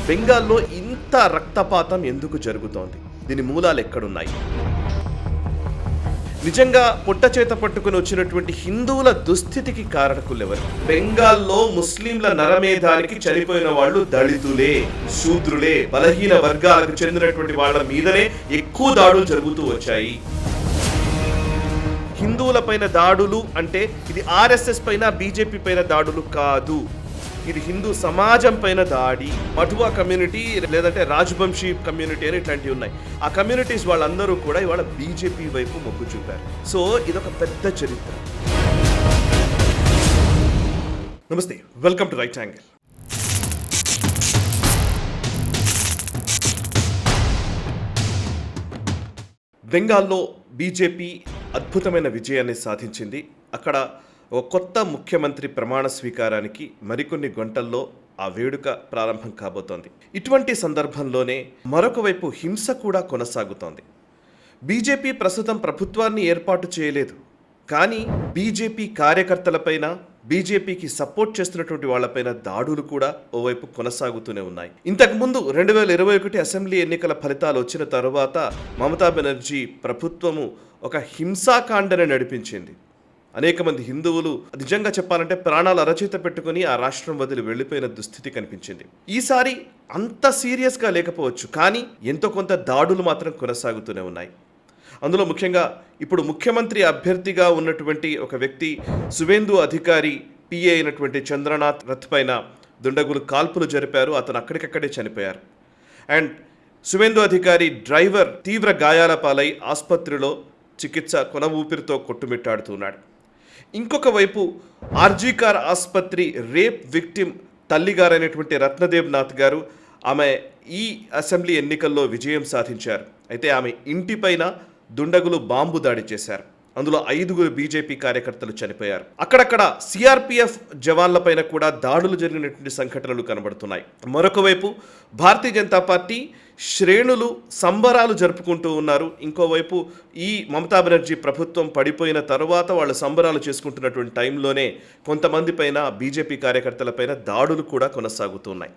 బెంగాల్లో ఇంత రక్తపాతం ఎందుకు జరుగుతోంది? దీని మూలాలు ఎక్కడున్నాయి? నిజంగా పొట్ట చేత పట్టుకుని వచ్చినటువంటి హిందువుల దుస్థితికి కారకులెవరు? బెంగాల్లో ముస్లింల నరమేధానికి చనిపోయిన వాళ్ళు దళితులే, శూద్రులే, బలహీన వర్గాలకు చెందినటువంటి వాళ్ళ మీదనే ఎక్కువ దాడులు జరుగుతూ వచ్చాయి. హిందువుల పైన దాడులు అంటే ఇది ఆర్ఎస్ఎస్ పైన, బీజేపీ పైన దాడులు కాదు. ఇది హిందూ సమాజం పైన దాడి. మఠువా కమ్యూనిటీ లేదంటే రాజవంశీ కమ్యూనిటీ అని ఇట్లాంటివి ఉన్నాయి. ఆ కమ్యూనిటీస్ వాళ్ళందరూ కూడా ఇవాళ బీజేపీ వైపు మొగ్గు చూపారు. సో ఇదొక పెద్ద చరిత్ర. నమస్తే, వెల్కమ్ టు రైట్ యాంగిల్. బెంగాల్లో బీజేపీ అద్భుతమైన విజయాన్ని సాధించింది. అక్కడ ఒక కొత్త ముఖ్యమంత్రి ప్రమాణ స్వీకారానికి మరికొన్ని గంటల్లో ఆ వేడుక ప్రారంభం కాబోతోంది. ఇటువంటి సందర్భంలోనే మరొక వైపు హింస కూడా కొనసాగుతోంది. బీజేపీ ప్రస్తుతం ప్రభుత్వాన్ని ఏర్పాటు చేయలేదు, కానీ బీజేపీ కార్యకర్తలపైన, బీజేపీకి సపోర్ట్ చేస్తున్నటువంటి వాళ్లపైన దాడులు కూడా ఓవైపు కొనసాగుతూనే ఉన్నాయి. ఇంతకుముందు 2021 అసెంబ్లీ ఎన్నికల ఫలితాలు వచ్చిన తరువాత మమతా బెనర్జీ ప్రభుత్వము ఒక హింసాకాండను నడిపించింది. అనేక మంది హిందువులు నిజంగా చెప్పాలంటే ప్రాణాలు అరచేత పెట్టుకుని ఆ రాష్ట్రం వదిలి వెళ్ళిపోయిన దుస్థితి కనిపించింది. ఈసారి అంత సీరియస్గా లేకపోవచ్చు, కానీ ఎంతో కొంత దాడులు మాత్రం కొనసాగుతూనే ఉన్నాయి. అందులో ముఖ్యంగా ఇప్పుడు ముఖ్యమంత్రి అభ్యర్థిగా ఉన్నటువంటి ఒక వ్యక్తి సువేందు అధికారి పిఏ అయినటువంటి చంద్రనాథ్ రథ్ పైన దుండగులు కాల్పులు జరిపారు. అతను అక్కడికక్కడే చనిపోయారు. అండ్ సువేందు అధికారి డ్రైవర్ తీవ్ర గాయాల పాలై ఆసుపత్రిలో చికిత్స కొన ఊపిరితో కొట్టుమిట్టాడుతున్నాడు. ఇంకొక వైపు ఆర్జీకార్ ఆసుపత్రి రేప్ విక్టిమ్ తల్లిగారైనటువంటి రత్నదేవ్ నాథ్ గారు, ఆమె ఈ అసెంబ్లీ ఎన్నికల్లో విజయం సాధించారు. అయితే ఆమె ఇంటిపైన దుండగులు బాంబు దాడి చేశారు. అందులో 5 బీజేపీ కార్యకర్తలు చనిపోయారు. అక్కడక్కడ సిఆర్పిఎఫ్ జవాన్లపైన కూడా దాడులు జరిగినటువంటి సంఘటనలు కనబడుతున్నాయి. మరొక వైపు భారతీయ జనతా పార్టీ శ్రేణులు సంబరాలు జరుపుకుంటూ ఉన్నారు. ఇంకోవైపు ఈ మమతా బెనర్జీ ప్రభుత్వం పడిపోయిన తరువాత వాళ్ళు సంబరాలు చేసుకుంటున్నటువంటి టైంలోనే కొంతమంది పైన, బీజేపీ కార్యకర్తలపైన దాడులు కూడా కొనసాగుతున్నాయి.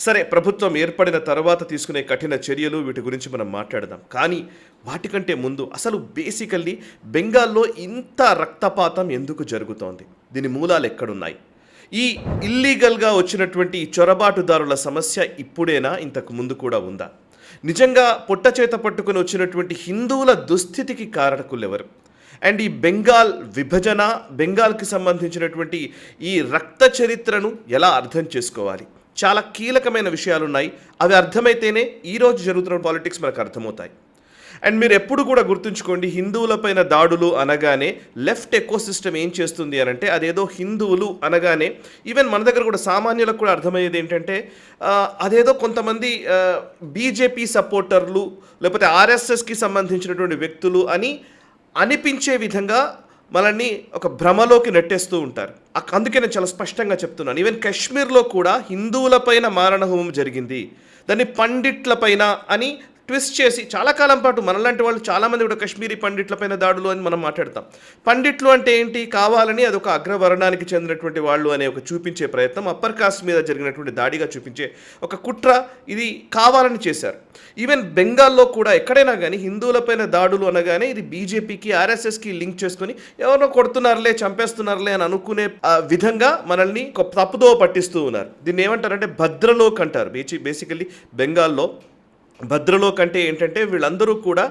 సరే, ప్రభుత్వం ఏర్పడిన తర్వాత తీసుకునే కఠిన చర్యలు, వీటి గురించి మనం మాట్లాడదాం. కానీ వాటికంటే ముందు అసలు బేసికల్లీ బెంగాల్లో ఇంత రక్తపాతం ఎందుకు జరుగుతోంది? దీని మూలాలు ఎక్కడున్నాయి? ఈ ఇల్లీగల్గా వచ్చినటువంటి చొరబాటుదారుల సమస్య ఇప్పుడేనా, ఇంతకు ముందు కూడా ఉందా? నిజంగా పొట్ట చేత పట్టుకుని వచ్చినటువంటి హిందువుల దుస్థితికి కారకులెవరు? అండ్ ఈ బెంగాల్ విభజన, బెంగాల్కి సంబంధించినటువంటి ఈ రక్త చరిత్రను ఎలా అర్థం చేసుకోవాలి? చాలా కీలకమైన విషయాలు ఉన్నాయి. అవి అర్థమైతేనే ఈరోజు జరుగుతున్న పాలిటిక్స్ మనకు అర్థమవుతాయి. అండ్ మీరు ఎప్పుడు కూడా గుర్తుంచుకోండి, హిందువులపైన దాడులు అనగానే లెఫ్ట్ ఎకోసిస్టమ్ ఏం చేస్తుంది అని అంటే, అదేదో హిందువులు అనగానే ఈవెన్ మన దగ్గర కూడా సామాన్యులకు కూడా అర్థమయ్యేది ఏంటంటే, అదేదో కొంతమంది బీజేపీ సపోర్టర్లు లేకపోతే ఆర్ఎస్ఎస్కి సంబంధించినటువంటి వ్యక్తులు అని అనిపించే విధంగా మనల్ని ఒక భ్రమలోకి నెట్టేస్తూ ఉంటారు. అందుకే నేను చాలా స్పష్టంగా చెప్తున్నాను. ఈవెన్ కాశ్మీర్లో కూడా హిందువులపైన మారణహోమం జరిగింది, దాన్ని పండిట్లపైన అని ట్విస్ట్ చేసి చాలా కాలం పాటు మనలాంటి వాళ్ళు చాలామంది కూడా కాశ్మీరీ పండిట్లపైన దాడులు అని మనం మాట్లాడతాం. పండిట్లు అంటే ఏంటి? కావాలని అదొక అగ్రవర్ణానికి చెందినటువంటి వాళ్ళు అనే ఒక చూపించే ప్రయత్నం, అప్పర్ కాస్ట్ మీద జరిగినటువంటి దాడిగా చూపించే ఒక కుట్ర ఇది కావాలని చేశారు. ఈవెన్ బెంగాల్లో కూడా ఎక్కడైనా కానీ హిందువులపైన దాడులు అనగానే ఇది బీజేపీకి, ఆర్ఎస్ఎస్కి లింక్ చేసుకుని ఎవరో కొడుతున్నారులే, చంపేస్తున్నారులే అని అనుకునే విధంగా మనల్ని తప్పుదో పట్టిస్తూ ఉన్నారు. దీన్ని ఏమంటారంటే భద్రలోక్ అంటారు. బేసికల్లీ బెంగాల్లో భద్రలోక్ అంటే ఏంటంటే వీళ్ళందరూ కూడా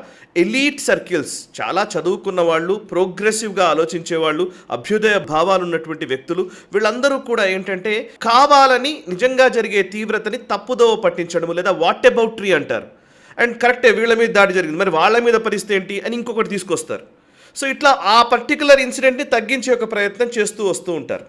ఎలీట్ సర్కిల్స్, చాలా చదువుకున్న వాళ్ళు, ప్రోగ్రెసివ్గా ఆలోచించే వాళ్ళు, అభ్యుదయ భావాలు ఉన్నటువంటి వ్యక్తులు. వీళ్ళందరూ కూడా ఏంటంటే కావాలని నిజంగా జరిగే తీవ్రతని తప్పుదోవ పట్టించడం, లేదా వాట్ అబౌట్ ట్రీ అంటారు. అండ్ కరెక్టే, వీళ్ళ మీద దాడి జరిగింది, మరి వాళ్ళ మీద పరిస్థితి ఏంటి అని ఇంకొకటి తీసుకొస్తారు. సో ఇట్లా ఆ పర్టికులర్ ఇన్సిడెంట్ని తగ్గించే ఒక ప్రయత్నం చేస్తూ వస్తూ ఉంటారు.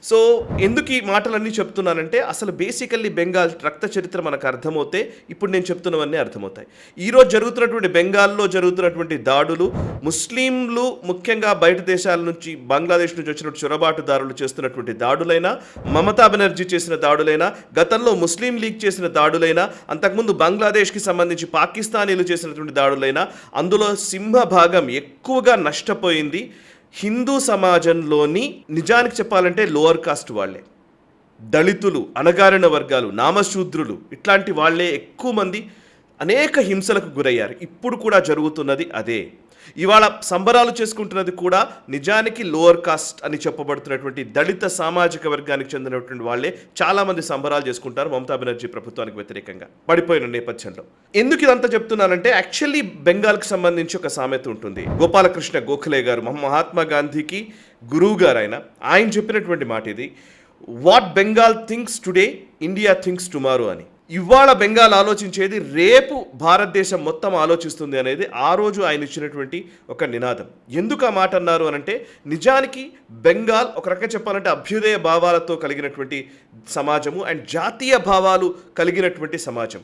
సో ఎందుకు ఈ మాటలన్నీ చెప్తున్నానంటే, అసలు బేసికల్లీ బెంగాల్ రక్త చరిత్ర మనకు అర్థమవుతే ఇప్పుడు నేను చెప్తున్నవన్నీ అర్థమవుతాయి. ఈరోజు జరుగుతున్నటువంటి బెంగాల్లో జరుగుతున్నటువంటి దాడులు, ముస్లింలు ముఖ్యంగా బయట దేశాల నుంచి, బంగ్లాదేశ్ నుంచి వచ్చినటువంటి చొరబాటుదారులు చేస్తున్నటువంటి దాడులైనా, మమతా బెనర్జీ చేసిన దాడులైనా, గతంలో ముస్లిం లీగ్ చేసిన దాడులైనా, అంతకుముందు బంగ్లాదేశ్కి సంబంధించి పాకిస్తానీలు చేసినటువంటి దాడులైనా, అందులో సింహభాగం ఎక్కువగా నష్టపోయింది హిందూ సమాజంలోని, నిజానికి చెప్పాలంటే లోవర్ కాస్ట్ వాళ్ళే. దళితులు, అణగారిన వర్గాలు, నామశూద్రులు ఇట్లాంటి వాళ్ళే ఎక్కువ మంది అనేక హింసలకు గురయ్యారు. ఇప్పుడు కూడా జరుగుతున్నది అదే. ఇవాళ సంబరాలు చేసుకుంటున్నది కూడా నిజానికి లోవర్ కాస్ట్ అని చెప్పబడుతున్నటువంటి దళిత సామాజిక వర్గానికి చెందినటువంటి వాళ్ళే చాలామంది సంబరాలు చేసుకుంటారు మమతా బెనర్జీ ప్రభుత్వానికి వ్యతిరేకంగా పడిపోయిన నేపథ్యంలో. ఎందుకు ఇదంతా చెప్తున్నానంటే యాక్చువల్లీ బెంగాల్కి సంబంధించి ఒక సామెత ఉంటుంది. గోపాలకృష్ణ గోఖలే గారు మహాత్మా గాంధీకి గురువు గారు ఆయన చెప్పినటువంటి మాట ఇది, what Bengal thinks today India thinks tomorrow అని. ఇవాళ బెంగాల్ ఆలోచించేది రేపు భారతదేశం మొత్తం ఆలోచిస్తుంది అనేది ఆ రోజు ఆయన ఇచ్చినటువంటి ఒక నినాదం. ఎందుకు ఆ మాట అన్నారు అనంటే నిజానికి బెంగాల్ ఒక రకంగా చెప్పాలంటే అభ్యుదయ భావాలతో కలిగినటువంటి సమాజము అండ్ జాతీయ భావాలు కలిగినటువంటి సమాజం.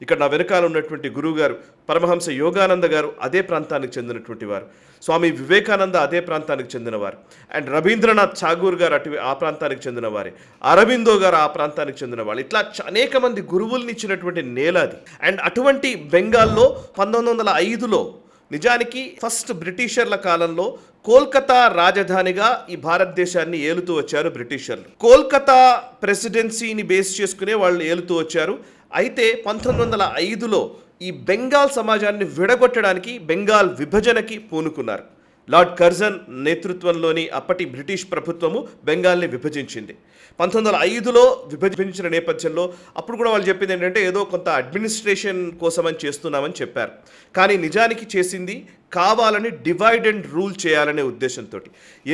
ఇక్కడ నా వెనకాల ఉన్నటువంటి గురువు గారు పరమహంస యోగానంద గారు అదే ప్రాంతానికి చెందినటువంటి వారు, స్వామి వివేకానంద అదే ప్రాంతానికి చెందినవారు, అండ్ రవీంద్రనాథ్ ఠాగూర్ గారు ఆ ప్రాంతానికి చెందినవారే, అరబిందో గారు ఆ ప్రాంతానికి చెందినవారు. ఇట్లా అనేక మంది గురువుల్ని ఇచ్చినటువంటి నేల అది. అండ్ అటువంటి బెంగాల్లో 1905లో నిజానికి ఫస్ట్ బ్రిటిషర్ల కాలంలో కోల్కతా రాజధానిగా ఈ భారతదేశాన్ని ఏలుతూ వచ్చారు బ్రిటిషర్లు. కోల్కతా ప్రెసిడెన్సీని బేస్ చేసుకునే వాళ్ళు ఏలుతూ వచ్చారు. అయితే 1905లో ఈ బెంగాల్ సమాజాన్ని విడగొట్టడానికి బెంగాల్ విభజనకి పూనుకున్నారు. లార్డ్ కర్జన్ నేతృత్వంలోని అప్పటి బ్రిటిష్ ప్రభుత్వము బెంగాల్ని విభజించింది. 1905లో విభజించిన నేపథ్యంలో అప్పుడు కూడా వాళ్ళు చెప్పింది ఏంటంటే ఏదో కొంత అడ్మినిస్ట్రేషన్ కోసమని చేస్తున్నామని చెప్పారు. కానీ నిజానికి చేసింది కావాలని డివైడ్ అండ్ రూల్ చేయాలనే ఉద్దేశంతో.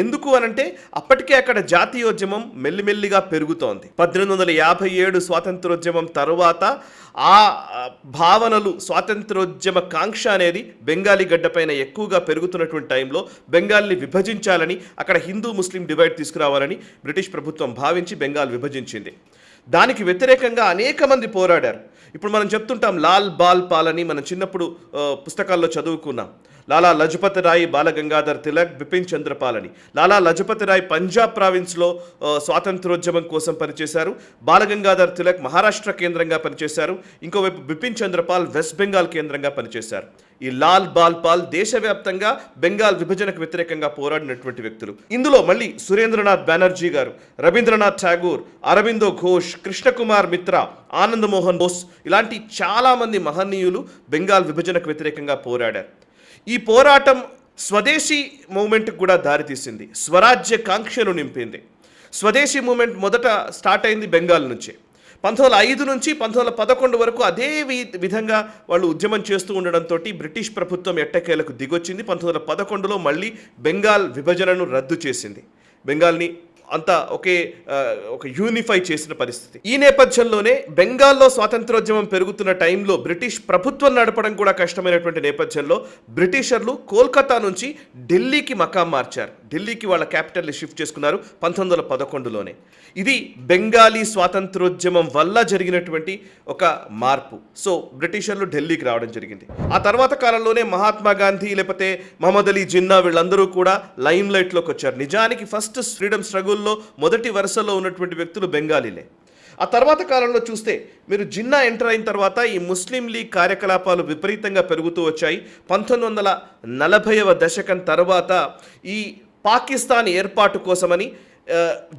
ఎందుకు అనంటే అప్పటికే అక్కడ జాతీయోద్యమం మెల్లిమెల్లిగా పెరుగుతోంది. 1857 స్వాతంత్రోద్యమం తరువాత ఆ భావనలు, స్వాతంత్రోద్యమ కాంక్ష అనేది బెంగాలీ గడ్డపైన ఎక్కువగా పెరుగుతున్నటువంటి టైంలో బెంగాల్ని విభజించాలని, అక్కడ హిందూ ముస్లిం డివైడ్ తీసుకురావాలని బ్రిటిష్ ప్రభుత్వం భావించి బెంగాల్ విభజించింది. దానికి వ్యతిరేకంగా అనేక మంది పోరాడారు. ఇప్పుడు మనం చెప్తుంటాం లాల్ బాల్ పాల్ అని, మనం చిన్నప్పుడు పుస్తకాల్లో చదువుకున్నాం. లాలా లజపత్ రాయ్, బాలగంగాధర్ తిలక్, బిపిన్ చంద్రపాల్ అని. లాలా లజపత్ రాయ్ పంజాబ్ ప్రావిన్స్లో స్వాతంత్రోద్యమం కోసం పనిచేశారు. బాలగంగాధర్ తిలక్ మహారాష్ట్ర కేంద్రంగా పనిచేశారు. ఇంకోవైపు బిపిన్ చంద్రపాల్ వెస్ట్ బెంగాల్ కేంద్రంగా పనిచేశారు. ఈ లాల్ బాల్ పాల్ దేశవ్యాప్తంగా బెంగాల్ విభజనకు వ్యతిరేకంగా పోరాడినటువంటి వ్యక్తులు. ఇందులో మళ్ళీ సురేంద్రనాథ్ బెనర్జీ గారు, రవీంద్రనాథ్ ఠాగూర్, అరబిందో ఘోష్, కృష్ణకుమార్ మిత్రా, ఆనంద్ మోహన్ బోస్ ఇలాంటి చాలామంది మహనీయులు బెంగాల్ విభజనకు వ్యతిరేకంగా పోరాడారు. ఈ పోరాటం స్వదేశీ మూమెంట్కి కూడా దారితీసింది, స్వరాజ్య కాంక్షను నింపింది. స్వదేశీ మూమెంట్ మొదట స్టార్ట్ అయింది బెంగాల్ నుంచి. 1905 నుంచి 1911 వరకు అదే విధంగా వాళ్ళు ఉద్యమం చేస్తూ ఉండడంతో బ్రిటిష్ ప్రభుత్వం ఎట్టకేలకు దిగొచ్చింది. 1911లో మళ్ళీ బెంగాల్ విభజనను రద్దు చేసింది. బెంగాల్ని అంతా ఒక యూనిఫై చేసిన పరిస్థితి. ఈ నేపథ్యంలోనే బెంగాల్లో స్వాతంత్రోద్యమం పెరుగుతున్న టైంలో బ్రిటిష్ ప్రభుత్వం నడపడం కూడా కష్టమైనటువంటి నేపథ్యంలో బ్రిటిషర్లు కోల్కతా నుంచి ఢిల్లీకి మకాం మార్చారు. ఢిల్లీకి వాళ్ళ క్యాపిటల్ని షిఫ్ట్ చేసుకున్నారు 1911లోనే. ఇది బెంగాలీ స్వాతంత్రోద్యమం వల్ల జరిగినటువంటి ఒక మార్పు. సో బ్రిటిషర్లు ఢిల్లీకి రావడం జరిగింది. ఆ తర్వాత కాలంలోనే మహాత్మా గాంధీ లేకపోతే మహమ్మద్ అలీ జిన్నా వీళ్ళందరూ కూడా లైమ్ లైట్లోకి వచ్చారు. నిజానికి ఫస్ట్ ఫ్రీడమ్ స్ట్రగుల్ మొదటి వరుసలో ఉన్నటువంటి వ్యక్తులు బెంగాలీలే. ఆ తర్వాత కాలంలో చూస్తే మీరు జిన్నా ఎంటర్ అయిన తర్వాత ఈ ముస్లిం లీగ్ కార్యకలాపాలు విపరీతంగా పెరుగుతూ వచ్చాయి. 1940వ దశకం తర్వాత ఈ పాకిస్తాన్ ఏర్పాటు కోసమని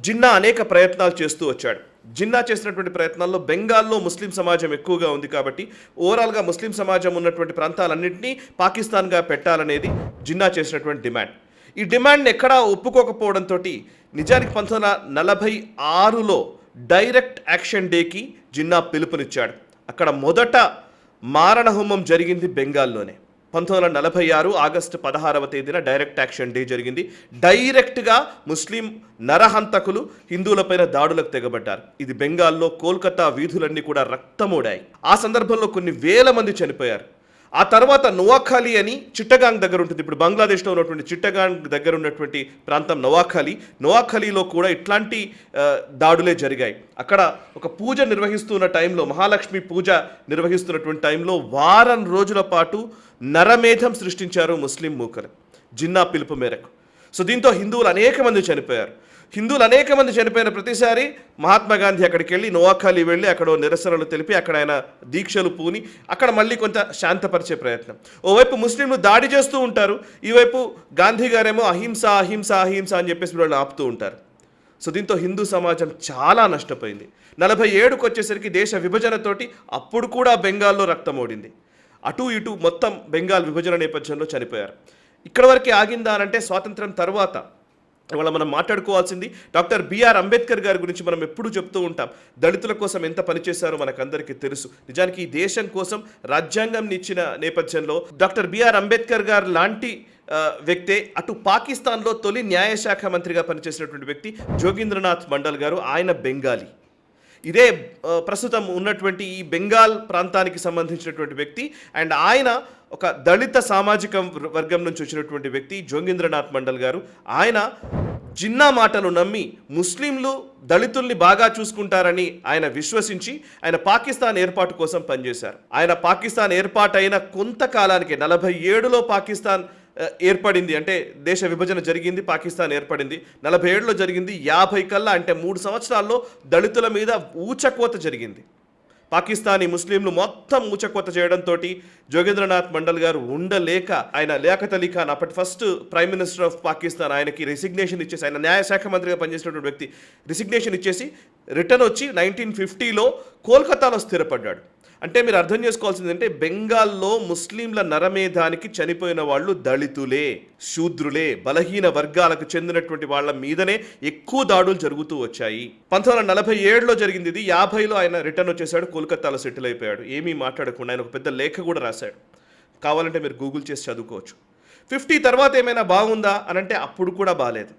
జిన్నా అనేక ప్రయత్నాలు చేస్తూ వచ్చాడు. జిన్నా చేసినటువంటి ప్రయత్నాల్లో బెంగాల్లో ముస్లిం సమాజం ఎక్కువగా ఉంది కాబట్టి ఓవరాల్గా ముస్లిం సమాజం ఉన్నటువంటి ప్రాంతాలన్నింటినీ పాకిస్తాన్గా పెట్టాలనేది జిన్నా చేసినటువంటి డిమాండ్. ఈ డిమాండ్ని ఎక్కడా ఒప్పుకోకపోవడంతో నిజానికి 1946లో డైరెక్ట్ యాక్షన్ డేకి జిన్నా పిలుపునిచ్చాడు. అక్కడ మొదట మారణహోమం జరిగింది బెంగాల్లోనే. 1946 ఆగస్టు 16వ తేదీన డైరెక్ట్ యాక్షన్ డే జరిగింది. డైరెక్ట్గా ముస్లిం నరహంతకులు హిందువులపైన దాడులకు తెగబడ్డారు. ఇది బెంగాల్లో కోల్కతా వీధులన్నీ కూడా రక్తమోడాయి. ఆ సందర్భంలో కొన్ని వేల మంది చనిపోయారు. ఆ తర్వాత నోవాఖాలి అని చిట్టగాంగ్ దగ్గర ఉంటుంది. ఇప్పుడు బంగ్లాదేశ్లో ఉన్నటువంటి చిట్టగాంగ్ దగ్గర ఉన్నటువంటి ప్రాంతం నోవాఖాలీలో కూడా ఇట్లాంటి దాడులే జరిగాయి. అక్కడ ఒక పూజ నిర్వహిస్తున్న టైంలో, మహాలక్ష్మి పూజ నిర్వహిస్తున్నటువంటి టైంలో వారం రోజుల పాటు నరమేధం సృష్టించారు ముస్లిం మూకలు జిన్నా పిలుపు మేరకు. సో దీంతో హిందువులు అనేక మంది చనిపోయారు. చనిపోయిన ప్రతిసారి మహాత్మా గాంధీ అక్కడికి వెళ్ళి నోవాఖాలి వెళ్ళి అక్కడ నిరసనలు తెలిపి అక్కడ ఆయన దీక్షలు పూని అక్కడ మళ్ళీ కొంత శాంతపరిచే ప్రయత్నం. ఓవైపు ముస్లింలు దాడి చేస్తూ ఉంటారు, ఈవైపు గాంధీ గారేమో అహింస అహింస అహింస అని చెప్పేసి వాళ్ళు ఆపుతూ ఉంటారు. సో దీంతో హిందూ సమాజం చాలా నష్టపోయింది. 47కు వచ్చేసరికి దేశ విభజనతోటి అప్పుడు కూడా బెంగాల్లో రక్తం ఓడింది. అటు ఇటు మొత్తం బెంగాల్ విభజన నేపథ్యంలో చనిపోయారు. ఇక్కడ వరకే ఆగిందా అంటే స్వాతంత్రం తర్వాత ఇవాళ మనం మాట్లాడుకోవాల్సింది డాక్టర్ బిఆర్ అంబేద్కర్ గారి గురించి మనం ఎప్పుడూ చెప్తూ ఉంటాం. దళితుల కోసం ఎంత పనిచేశారో మనకందరికీ తెలుసు. నిజానికి ఈ దేశం కోసం రాజ్యాంగం ఇచ్చిన నేపథ్యంలో డాక్టర్ బిఆర్ అంబేద్కర్ గారు లాంటి వ్యక్తే అటు పాకిస్తాన్లో తొలి న్యాయశాఖ మంత్రిగా పనిచేసినటువంటి వ్యక్తి జోగీంద్రనాథ్ మండల్ గారు. ఆయన బెంగాలీ. ఇదే ప్రస్తుతం ఉన్నటువంటి ఈ బెంగాల్ ప్రాంతానికి సంబంధించినటువంటి వ్యక్తి. అండ్ ఆయన ఒక దళిత సామాజిక వర్గం నుంచి వచ్చినటువంటి వ్యక్తి జోగీంద్రనాథ్ మండల్ గారు. ఆయన జిన్నా మాటలు నమ్మి ముస్లింలు దళితుల్ని బాగా చూసుకుంటారని ఆయన విశ్వసించి ఆయన పాకిస్తాన్ ఏర్పాటు కోసం పనిచేశారు. ఆయన పాకిస్తాన్ ఏర్పాటైన కొంతకాలానికి 47లో పాకిస్తాన్ ఏర్పడింది. అంటే దేశ విభజన జరిగింది, పాకిస్తాన్ ఏర్పడింది. 47లో జరిగింది. 50 కల్లా అంటే 3 సంవత్సరాల్లో దళితుల మీద ఊచకోత జరిగింది. పాకిస్తానీ ముస్లింలు మొత్తం ఊచకోత చేయడంతో జోగేంద్రనాథ్ మండల్ గారు ఉండలేక ఆయన లియాఖత్ అలీ ఖాన్ అప్పటి first prime minister of Pakistan ఆయనకి రెసిగ్నేషన్ ఇచ్చేసి, ఆయన న్యాయశాఖ మంత్రిగా పనిచేసినటువంటి వ్యక్తి రెసిగ్నేషన్ ఇచ్చేసి రిటర్న్ వచ్చి 1950లో కోల్కతాలో స్థిరపడ్డాడు. అంటే మీరు అర్థం చేసుకోవాల్సింది అంటే బెంగాల్లో ముస్లింల నరమేధానికి చనిపోయిన వాళ్ళు దళితులే, శూద్రులే, బలహీన వర్గాలకు చెందినటువంటి వాళ్ళ మీదనే ఎక్కువ దాడులు జరుగుతూ వచ్చాయి. 1947లో జరిగింది ఇది. 50లో ఆయన రిటర్న్ వచ్చేసాడు, కోల్కతాలో సెటిల్ అయిపోయాడు. ఏమీ మాట్లాడకుండా ఆయన ఒక పెద్ద లేఖ కూడా రాశాడు. కావాలంటే మీరు గూగుల్ చేసి చదువుకోవచ్చు. 50 తర్వాత ఏమైనా బాగుందా అనంటే అప్పుడు కూడా బాగాలేదు.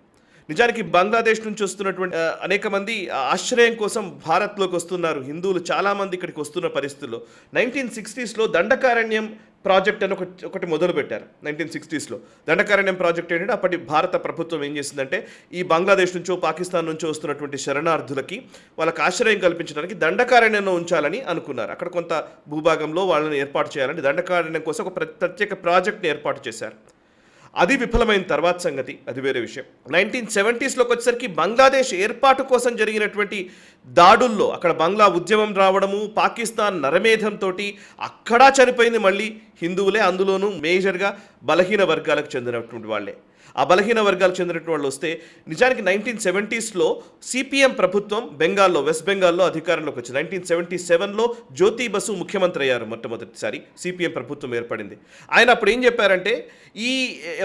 నిజానికి బంగ్లాదేశ్ నుంచి వస్తున్నటువంటి అనేక మంది ఆశ్రయం కోసం భారత్లోకి వస్తున్నారు. హిందువులు చాలామంది ఇక్కడికి వస్తున్న పరిస్థితుల్లో 1960స్లో దండకారణ్యం ప్రాజెక్ట్ అని ఒకటి మొదలుపెట్టారు. 1960స్లో దండకారణ్యం ప్రాజెక్ట్ ఏంటంటే అప్పటి భారత ప్రభుత్వం ఏం చేసిందంటే ఈ బంగ్లాదేశ్ నుంచో పాకిస్తాన్ నుంచో వస్తున్నటువంటి శరణార్థులకి వాళ్ళకి ఆశ్రయం కల్పించడానికి దండకారణ్యంలో ఉంచాలని అనుకున్నారు. అక్కడ కొంత భూభాగంలో వాళ్ళని ఏర్పాటు చేయాలని దండకారణ్యం కోసం ఒక ప్రత్యేక ప్రాజెక్ట్ని ఏర్పాటు చేశారు. అది విఫలమైన తర్వాత సంగతి, అది వేరే విషయం. 1970స్లోకి వచ్చేసరికి బంగ్లాదేశ్ ఏర్పాటు కోసం జరిగినటువంటి దాడుల్లో అక్కడ బంగ్లా ఉద్యమం రావడము, పాకిస్తాన్ నరమేధంతో అక్కడా చనిపోయింది మళ్ళీ హిందువులే, అందులోనూ మేజర్గా బలహీన వర్గాలకు చెందినటువంటి వాళ్ళే. ఆ బలహీన వర్గాలకు చెందినటువంటి వాళ్ళు వస్తే నిజానికి 1970స్లో సిపిఎం ప్రభుత్వం బెంగాల్లో, వెస్ట్ బెంగాల్లో అధికారంలోకి వచ్చింది. 1977లో జ్యోతి బసు ముఖ్యమంత్రి అయ్యారు. మొట్టమొదటిసారి సిపిఎం ప్రభుత్వం ఏర్పడింది. ఆయన అప్పుడు ఏం చెప్పారంటే ఈ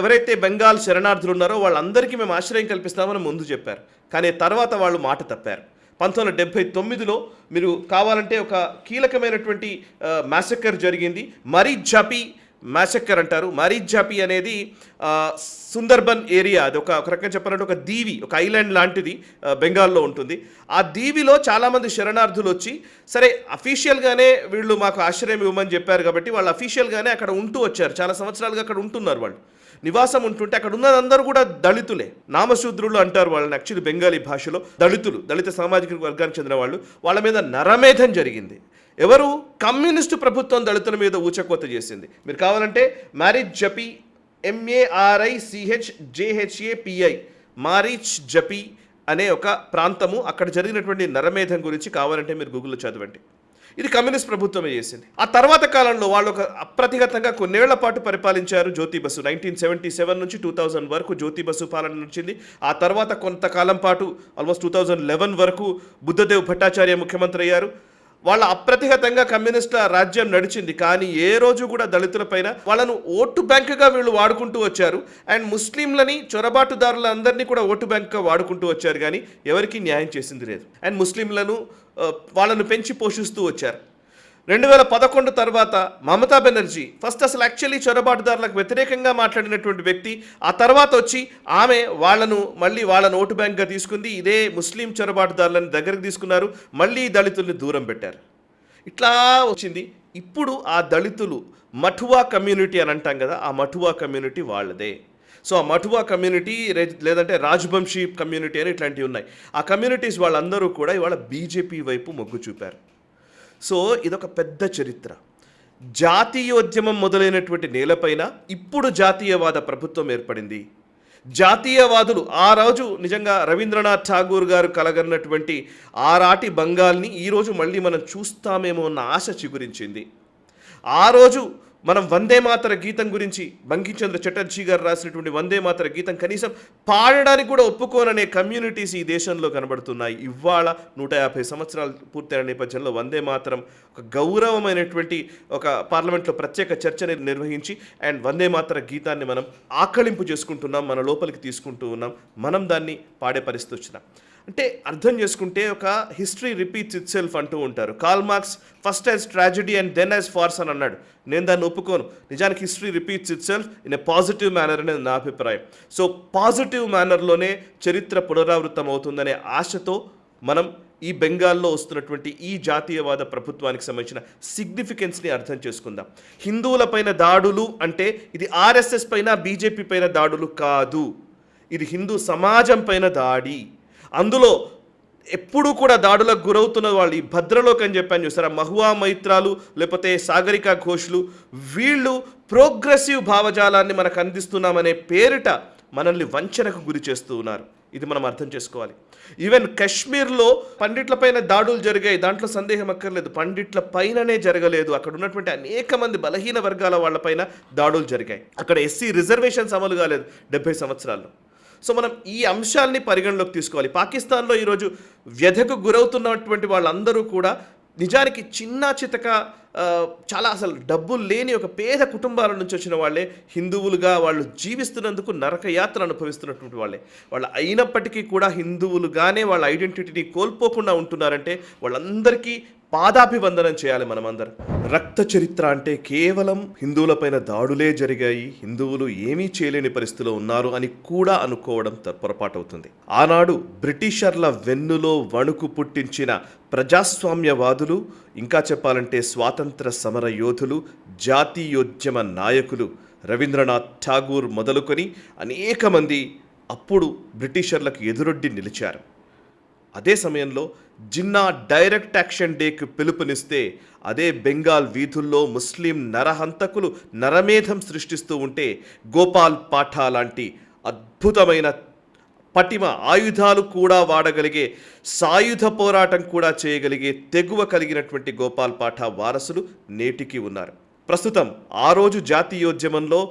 ఎవరైతే బెంగాల్ శరణార్థులు ఉన్నారో వాళ్ళందరికీ మేము ఆశ్రయం కల్పిస్తామని ముందు చెప్పారు. కానీ తర్వాత వాళ్ళు మాట తప్పారు. 1979లో మీరు కావాలంటే ఒక కీలకమైనటువంటి మ్యాసకర్ జరిగింది. మరీజాపి మ్యాసక్కర్ అంటారు. మరీజాపి అనేది సుందర్బన్ ఏరియా, అది ఒక రకంగా చెప్పాలంటే ఒక దీవి, ఒక ఐలాండ్ లాంటిది బెంగాల్లో ఉంటుంది. ఆ దీవిలో చాలామంది శరణార్థులు వచ్చి సరే అఫీషియల్గానే వీళ్ళు మాకు ఆశ్రయం ఇవ్వమని చెప్పారు కాబట్టి వాళ్ళు అఫీషియల్గానే అక్కడ ఉంటూ వచ్చారు. చాలా సంవత్సరాలుగా అక్కడ ఉంటున్నారు. వాళ్ళు నివాసం ఉంటుంటే అక్కడ ఉన్నదందరూ కూడా దళితులే, నామశూద్రులు అంటారు వాళ్ళని యాక్చువల్లీ బెంగాలీ భాషలో. దళితులు, దళిత సామాజిక వర్గానికి చెందిన వాళ్ళు. వాళ్ళ మీద నరమేధం జరిగింది. ఎవరు? కమ్యూనిస్టు ప్రభుత్వం దళితుల మీద ఊచకోత చేసింది. మీరు కావాలంటే మరీజాపి MARICHJHAPI మరీజాపి అనే ఒక ప్రాంతము, అక్కడ జరిగినటువంటి నరమేధం గురించి కావాలంటే మీరు గూగుల్లో చదవండి. ఇది కమ్యూనిస్ట్ ప్రభుత్వమే చేసింది. ఆ తర్వాత కాలంలో వాళ్ళు ఒక అప్రతిహతంగా కొన్నేళ్ల పాటు పరిపాలించారు జ్యోతి బసు. 1977 నుంచి 2000 వరకు జ్యోతి బసు పాలన నడిచింది. ఆ తర్వాత కొంతకాలం పాటు ఆల్మోస్ట్ 2011 వరకు బుద్ధదేవ్ భట్టాచార్య ముఖ్యమంత్రి అయ్యారు. వాళ్ళ అప్రతిహతంగా కమ్యూనిస్టుల రాజ్యం నడిచింది. కానీ ఏ రోజు కూడా దళితులపైన వాళ్ళను ఓటు బ్యాంకుగా వీళ్ళు వాడుకుంటూ వచ్చారు. అండ్ ముస్లింలని, చొరబాటుదారులందరినీ కూడా ఓటు బ్యాంకుగా వాడుకుంటూ వచ్చారు. కానీ ఎవరికీ న్యాయం చేసింది లేదు. అండ్ ముస్లింలను వాళ్ళను పెంచి పోషిస్తూ వచ్చారు. 2011 తర్వాత మమతా బెనర్జీ ఫస్ట్ అసలు యాక్చువల్లీ చొరబాటుదారులకు వ్యతిరేకంగా మాట్లాడినటువంటి వ్యక్తి. ఆ తర్వాత వచ్చి ఆమె వాళ్ళను ఓటు బ్యాంక్గా తీసుకుంది. ఇదే ముస్లిం చొరబాటుదారులను దగ్గరికి తీసుకున్నారు. మళ్ళీ దళితుల్ని దూరం పెట్టారు. ఇట్లా వచ్చింది. ఇప్పుడు ఆ దళితులు మఠువా కమ్యూనిటీ అని అంటాం కదా, ఆ మఠువా కమ్యూనిటీ వాళ్ళదే. సో ఆ మఠువా కమ్యూనిటీ లేదంటే రాజ్బంషీ కమ్యూనిటీ అని ఇట్లాంటివి ఉన్నాయి. ఆ కమ్యూనిటీస్ వాళ్ళందరూ కూడా ఇవాళ బీజేపీ వైపు మొగ్గు చూపారు. సో ఇదొక పెద్ద చరిత్ర. జాతీయోద్యమం మొదలైనటువంటి నేలపైన ఇప్పుడు జాతీయవాద ప్రభుత్వం ఏర్పడింది. జాతీయవాదులు ఆ రోజు నిజంగా రవీంద్రనాథ్ ఠాగూర్ గారు కలగన్నటువంటి ఆనాటి బంగాల్ని ఈరోజు మళ్ళీ మనం చూస్తామేమో అన్న ఆశ చిగురించింది. ఆ రోజు మనం వందే మాతర గీతం గురించి బంకించంద్ర చటర్జీ గారు రాసినటువంటి వందే మాతర గీతం కనీసం పాడడానికి కూడా ఒప్పుకోననే కమ్యూనిటీస్ ఈ దేశంలో కనబడుతున్నాయి. ఇవాళ 150 సంవత్సరాలు పూర్తయిన నేపథ్యంలో వందే మాతరం ఒక గౌరవమైనటువంటి ఒక పార్లమెంట్లో ప్రత్యేక చర్చని నిర్వహించి అండ్ వందే మాతర గీతాన్ని మనం ఆకళింపు చేసుకుంటున్నాం, మన లోపలికి తీసుకుంటూ ఉన్నాం, మనం దాన్ని పాడే పరిస్థితి వచ్చినాం. అంటే అర్థం చేసుకుంటే ఒక హిస్టరీ రిపీట్స్ ఇట్ సెల్ఫ్ అంటూ ఉంటారు. Karl Marx first as tragedy and then as farce అని అన్నాడు. నేను దాన్ని ఒప్పుకోను. నిజానికి history repeats itself in a positive manner అనేది నా అభిప్రాయం. సో పాజిటివ్ మేనర్లోనే చరిత్ర పునరావృతం అవుతుందనే ఆశతో మనం ఈ బెంగాల్లో వస్తున్నటువంటి ఈ జాతీయవాద ప్రభుత్వానికి సంబంధించిన సిగ్నిఫికెన్స్ని అర్థం చేసుకుందాం. హిందువులపైన దాడులు అంటే ఇది ఆర్ఎస్ఎస్ పైన బీజేపీ పైన దాడులు కాదు, ఇది హిందూ సమాజం పైన దాడి. అందులో ఎప్పుడూ కూడా దాడులకు గురవుతున్న వాళ్ళు ఈ భద్రలోక్ అని చెప్పాను చూసారా, మహువా మైత్రాలు లేకపోతే సాగరికా ఘోష్లు, వీళ్ళు ప్రోగ్రెసివ్ భావజాలాన్ని మనకు అందిస్తున్నామనే పేరిట మనల్ని వంచనకు గురి చేస్తూ ఉన్నారు. ఇది మనం అర్థం చేసుకోవాలి. ఈవెన్ కశ్మీర్లో పండిట్లపైన దాడులు జరిగాయి, దాంట్లో సందేహం అక్కర్లేదు. పండిట్ల పైననే జరగలేదు, అక్కడ ఉన్నటువంటి అనేక మంది బలహీన వర్గాల వాళ్ళపైన దాడులు జరిగాయి. అక్కడ ఎస్సీ రిజర్వేషన్స్ అమలు కాలేదు 70 సంవత్సరాల్లో. సో మనం ఈ అంశాలని పరిగణలోకి తీసుకోవాలి. పాకిస్తాన్లో ఈరోజు వ్యధకు గురవుతున్నటువంటి వాళ్ళందరూ కూడా నిజానికి చిన్న చితక చాలా అసలు డబ్బులు లేని ఒక పేద కుటుంబాల నుంచి వచ్చిన వాళ్ళే. హిందువులుగా వాళ్ళు జీవిస్తున్నందుకు నరకయాత్ర అనుభవిస్తున్నటువంటి వాళ్ళే. వాళ్ళు అయినప్పటికీ కూడా హిందువులుగానే వాళ్ళ ఐడెంటిటీని కోల్పోకుండా ఉంటున్నారంటే వాళ్ళందరికీ పాదాభివందనం చేయాలి మనమందరం. రక్త చరిత్ర అంటే కేవలం హిందువులపైన దాడులే జరిగాయి, హిందువులు ఏమీ చేయలేని పరిస్థితిలో ఉన్నారు అని కూడా అనుకోవడం పొరపాటు అవుతుంది. ఆనాడు బ్రిటిషర్ల వెన్నులో వణుకు పుట్టించిన ప్రజాస్వామ్యవాదులు, ఇంకా చెప్పాలంటే స్వాతంత్ర సమర యోధులు, జాతీయోద్యమ నాయకులు రవీంద్రనాథ్ ఠాగూర్ మొదలుకొని అనేక మంది అప్పుడు బ్రిటిషర్లకు ఎదురొడ్డి నిలిచారు. అదే సమయంలో జిన్నా డైరెక్ట్ యాక్షన్ డేకి పిలుపునిస్తే అదే బెంగాల్ వీధుల్లో ముస్లిం నరహంతకులు నరమేధం సృష్టిస్తూ ఉంటే గోపాల్ పాఠా లాంటి అద్భుతమైన పటిమ ఆయుధాలు కూడా వాడగలిగే, సాయుధ పోరాటం కూడా చేయగలిగే తెగువ కలిగినటువంటి గోపాల్ పాఠా వారసులు నేటికి ఉన్నారు. ప్రస్తుతం ఆ రోజు జాతీయోద్యమంలో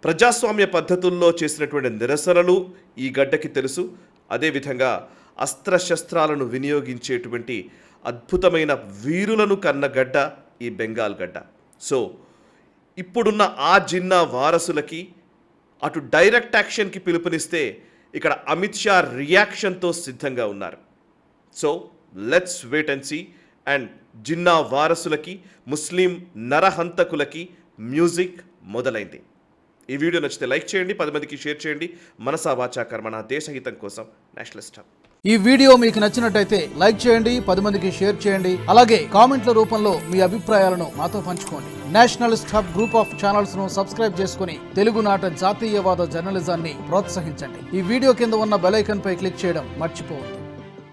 ప్రజాస్వామ్య పద్ధతుల్లో చేసినటువంటి నిరసనలు ఈ గడ్డకి తెలుసు. అదేవిధంగా అస్త్రశస్త్రాలను వినియోగించేటువంటి అద్భుతమైన వీరులను కన్న గడ్డ ఈ బెంగాల్ గడ్డ. సో ఇప్పుడున్న ఆ జిన్నా వారసులకి అటు డైరెక్ట్ యాక్షన్కి పిలుపునిస్తే ఇక్కడ అమిత్ షా రియాక్షన్తో సిద్ధంగా ఉన్నారు. So let's wait and see. And Jinnah వారసులకి, ముస్లిం నరహంతకులకి మ్యూజిక్ మొదలైంది. ఈ వీడియో నచ్చితే లైక్ చేయండి, 10 మందికి షేర్ చేయండి. మనసా వాచా కర్మణ, దేశహితం కోసం నేషనలిస్ట్ హబ్. ఈ వీడియో మీకు నచ్చినట్టయితే లైక్ చేయండి, 10 మందికి షేర్ చేయండి. అలాగే కామెంట్ల రూపంలో మీ అభిప్రాయాలను మాతో పంచుకోండి. Nationalist hub group of channels ను సబ్స్క్రైబ్ చేసుకుని తెలుగునాట జాతీయవాద జర్నలిజాన్ని ప్రోత్సహించండి. ఈ వీడియో కింద ఉన్న బెల్ ఐకాన్ పై క్లిక్ చేయడం మర్చిపోవద్దు.